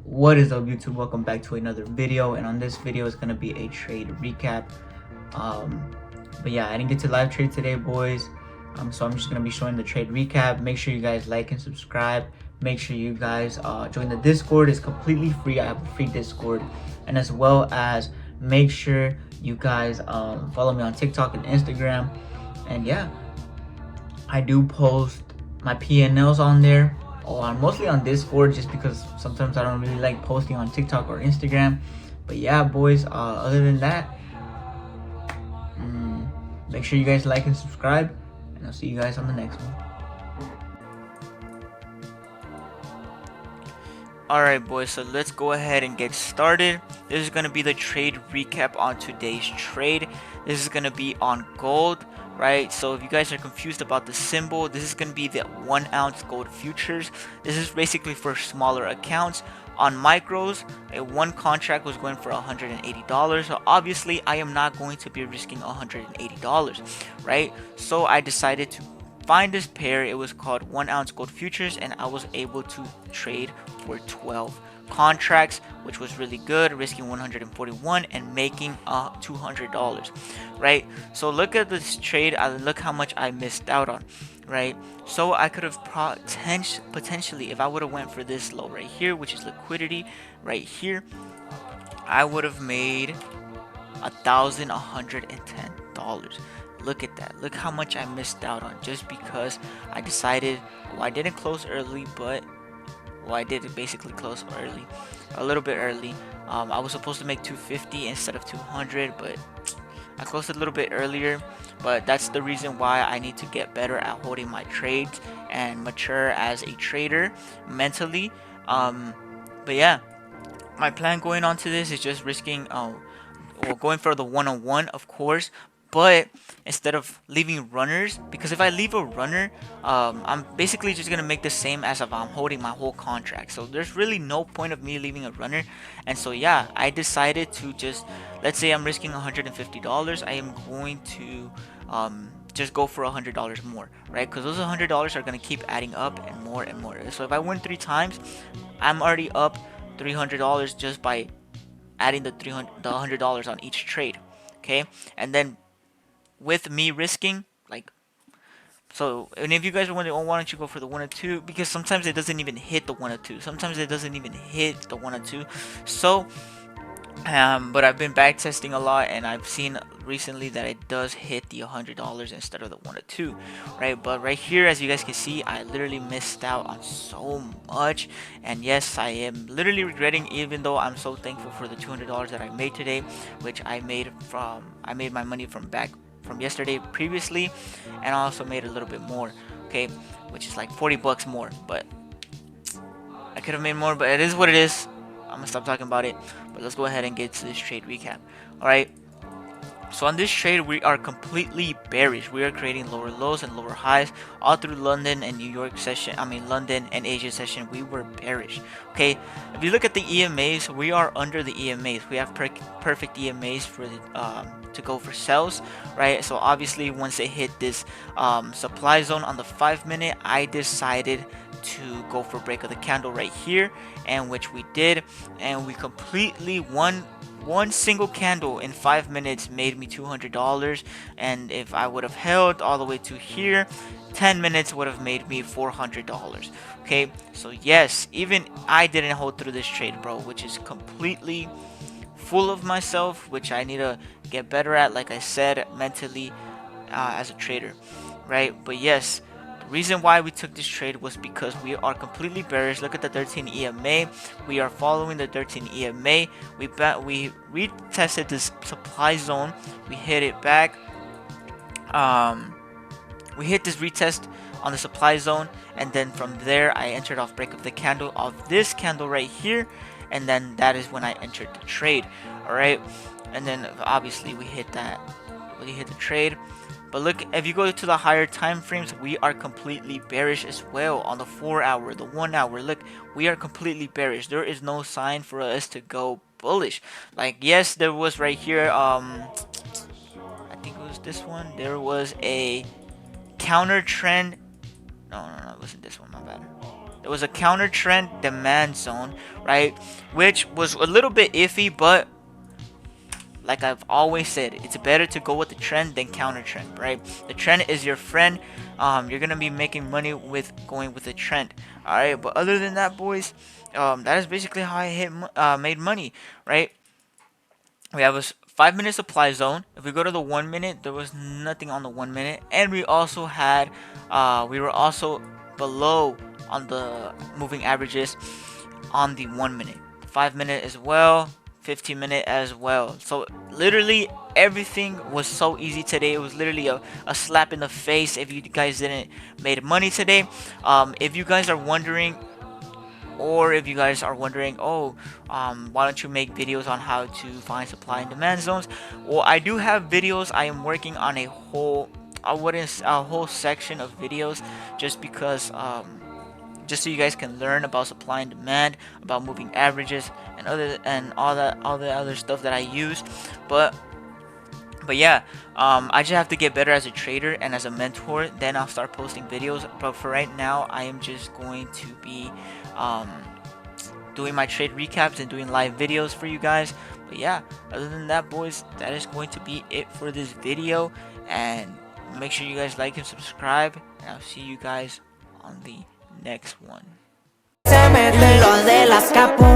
What is up, YouTube? Welcome back to another video, and on this video is gonna be a trade recap. But yeah, I didn't get to live trade today, boys. So I'm just gonna be showing the trade recap. Make sure you guys like and subscribe. Make sure you guys join the Discord. It's completely free. I have a free Discord, and as well as make sure you guys follow me on TikTok and Instagram. And yeah, I do post my PNLs on there, or mostly on Discord, just because sometimes I don't really like posting on TikTok or Instagram. But yeah, boys, other than that, make sure you guys like and subscribe, and I'll see you guys on the next one. Alright, boys, so let's go ahead and get started. This is going to be the trade recap on today's trade. This is going to be on gold, right? So if you guys are confused about the symbol, this is going to be the 1 ounce gold futures. This is basically for smaller accounts. On micros, one contract was going for $180. So obviously I am not going to be risking $180, right? So I decided to find this pair. It was called 1 ounce gold futures, and I was able to trade for 12 contracts, which was really good, risking 141 and making $200, right? So look at this trade, look how much I missed out on, right? So I could have potentially, if I would have went for this low right here, which is liquidity right here, I would have made $1,110. Look at that. Look how much I missed out on just because I decided, well, I didn't close early, but well, I did basically close early, a little bit early. I was supposed to make 250 instead of 200, but I closed a little bit earlier. But that's the reason why I need to get better at holding my trades and mature as a trader mentally. But yeah, my plan going on to this is just risking well, going for the one-on-one, of course, but instead of leaving runners, because if I leave a runner, I'm basically just gonna make the same as if I'm holding my whole contract. So there's really no point of me leaving a runner. And so yeah, I decided to just, let's say I'm risking $150, I am going to just go for $100 more, right? Because those $100 are gonna keep adding up and more and more. So if I win 3 times, I'm already up $300 just by adding the $100 on each trade. Okay, and then with me risking, like, so, and if you guys are wondering, oh, why don't you go for the 1 or 2, because sometimes it doesn't even hit the 1 or 2, sometimes it doesn't even hit the 1 or 2. So but I've been back testing a lot, and I've seen recently that it does hit the $100 instead of the 1 or 2, right? But right here, as you guys can see, I literally missed out on so much. And yes, I am literally regretting, even though I'm so thankful for the $200 that I made today, which I made my money from back from yesterday previously, and I also made a little bit more, okay, which is like 40 bucks more. But I could have made more, but it is what it is. I'm gonna stop talking about it, but let's go ahead and get to this trade recap. Alright, so on this trade, we are completely bearish. We are creating lower lows and lower highs all through London and New York session. London and Asia session, we were bearish. Okay, if you look at the EMAs, we are under the EMAs. We have perfect EMAs for the to go for sells, right? So obviously, once they hit this supply zone on the 5-minute, I decided to go for break of the candle right here, and which we did, and we completely won. One single candle in 5 minutes made me $200, and if I would have held all the way to here, 10 minutes would have made me $400. Okay, so yes, even I didn't hold through this trade, bro, which is completely full of myself, which I need to get better at, like I said, mentally, as a trader, right? But yes, the reason why we took this trade was because we are completely bearish. Look at the 13 EMA. We are following the 13 EMA. We retested this supply zone. We hit it back. We hit this retest on the supply zone, and then from there I entered off break of the candle of this candle right here, and then that is when I entered the trade. All right, and then obviously we hit that. We hit the trade. But look, if you go to the higher time frames, we are completely bearish as well. On the 4-hour, the 1-hour, look, we are completely bearish. There is no sign for us to go bullish. Like, yes, there was right here, I think it was this one. There was a counter trend. No, it wasn't this one, my bad. there was a counter trend demand zone, right, which was a little bit iffy, but like I've always said, it's better to go with the trend than counter trend, right? The trend is your friend. You're gonna be making money with going with the trend. All right, but other than that, boys, that is basically how I made money, right? We have a 5 minute supply zone. If we go to the 1 minute, there was nothing on the 1 minute, and we were also below on the moving averages on the 1 minute, 5 minute as well, 15 minute as well. So literally everything was so easy today. It was literally a slap in the face if you guys didn't made money today. If you guys are wondering, or if you guys are wondering, oh, why don't you make videos on how to find supply and demand zones? Well, I do have videos. I am working on a whole, I wouldn't a whole section of videos, just because just so you guys can learn about supply and demand, about moving averages, and all the other stuff that I use. But yeah, I just have to get better as a trader and as a mentor. Then I'll start posting videos. But for right now, I am just going to be um, doing my trade recaps and doing live videos for you guys. But yeah, other than that, boys, that is going to be it for this video. And make sure you guys like and subscribe. And I'll see you guys on the next one. Se mete lo de las capu